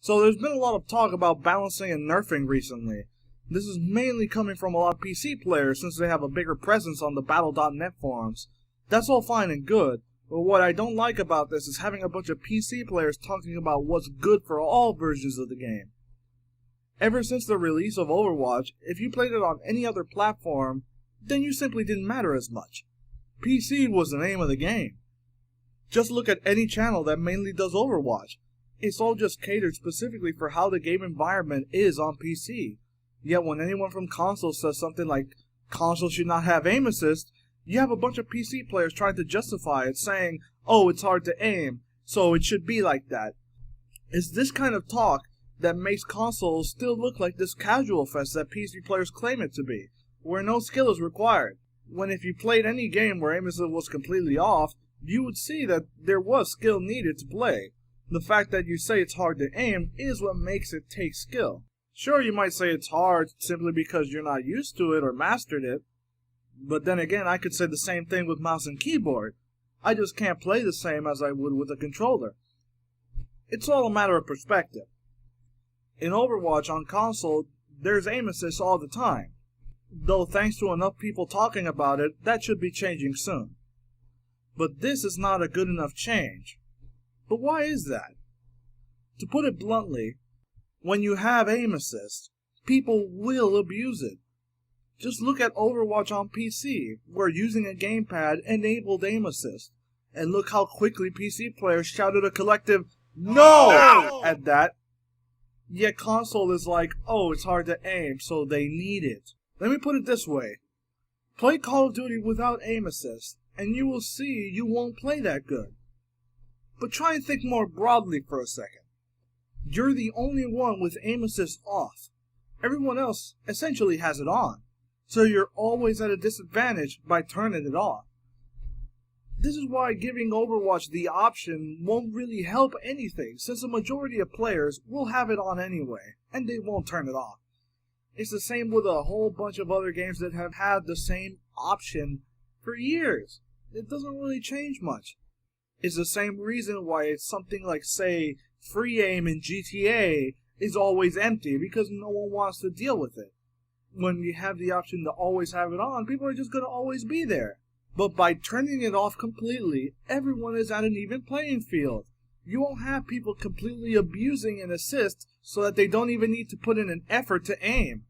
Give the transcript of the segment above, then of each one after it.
So there's been a lot of talk about balancing and nerfing recently. This is mainly coming from a lot of PC players since they have a bigger presence on the Battle.net forums. That's all fine and good, but what I don't like about this is having a bunch of PC players talking about what's good for all versions of the game. Ever since the release of Overwatch, if you played it on any other platform, then you simply didn't matter as much. PC was the name of the game. Just look at any channel that mainly does Overwatch. It's all just catered specifically for how the game environment is on PC. Yet when anyone from console says something like, console should not have aim assist, you have a bunch of PC players trying to justify it, saying, oh, it's hard to aim, so it should be like that. It's this kind of talk that makes consoles still look like this casual fest that PC players claim it to be, where no skill is required. When if you played any game where aim assist was completely off, you would see that there was skill needed to play. The fact that you say it's hard to aim is what makes it take skill. Sure, you might say it's hard simply because you're not used to it or mastered it, but then again, I could say the same thing with mouse and keyboard. I just can't play the same as I would with a controller. It's all a matter of perspective. In Overwatch on console, there's aim assist all the time, though thanks to enough people talking about it, that should be changing soon. But this is not a good enough change. But why is that? To put it bluntly, when you have aim assist, people will abuse it. Just look at Overwatch on PC, where using a gamepad enabled aim assist, and look how quickly PC players shouted a collective "No!" at that. Yet console is like, oh, it's hard to aim, so they need it. Let me put it this way. Play Call of Duty without aim assist, and you will see you won't play that good. But try and think more broadly for a second. You're the only one with aim assist off. Everyone else essentially has it on, so you're always at a disadvantage by turning it off. This is why giving Overwatch the option won't really help anything, since the majority of players will have it on anyway, and they won't turn it off. It's the same with a whole bunch of other games that have had the same option for years. It doesn't really change much. It's the same reason why it's something like, say, free aim in GTA is always empty, because no one wants to deal with it. When you have the option to always have it on, people are just going to always be there. But by turning it off completely, everyone is at an even playing field. You won't have people completely abusing an assist so that they don't even need to put in an effort to aim.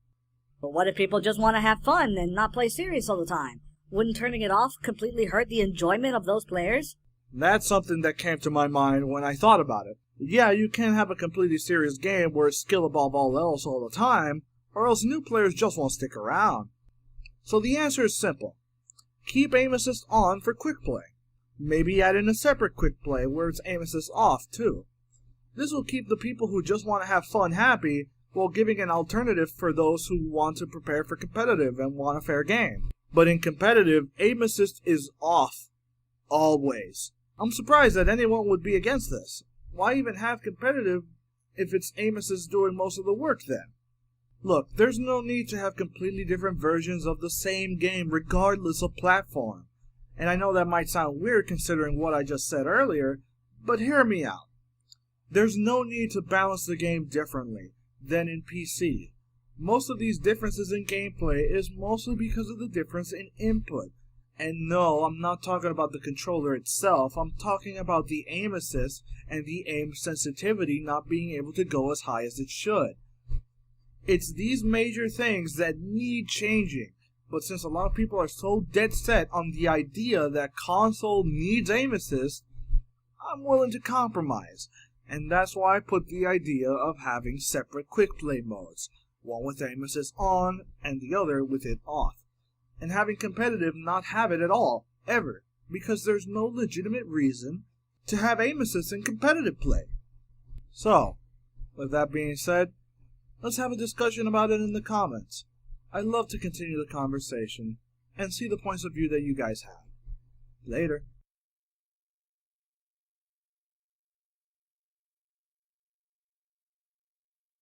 But what if people just want to have fun and not play serious all the time? Wouldn't turning it off completely hurt the enjoyment of those players? That's something that came to my mind when I thought about it. Yeah, you can have a completely serious game where it's skill above all else all the time, or else new players just won't stick around. So the answer is simple. Keep aim assist on for quick play. Maybe add in a separate quick play where it's aim assist off too. This will keep the people who just want to have fun happy, while giving an alternative for those who want to prepare for competitive and want a fair game. But in competitive, aim assist is off. Always. I'm surprised that anyone would be against this. Why even have competitive if it's aim assist doing most of the work then? Look, there's no need to have completely different versions of the same game regardless of platform. And I know that might sound weird considering what I just said earlier, but hear me out. There's no need to balance the game differently than in PC. Most of these differences in gameplay is mostly because of the difference in input. And no, I'm not talking about the controller itself, I'm talking about the aim assist and the aim sensitivity not being able to go as high as it should. It's these major things that need changing, but since a lot of people are so dead set on the idea that console needs aim assist, I'm willing to compromise, and that's why I put the idea of having separate quick play modes, one with aim assist on and the other with it off. And having competitive not have it at all, ever, because there's no legitimate reason to have aim assist in competitive play. So, with that being said, let's have a discussion about it in the comments. I'd love to continue the conversation and see the points of view that you guys have. Later.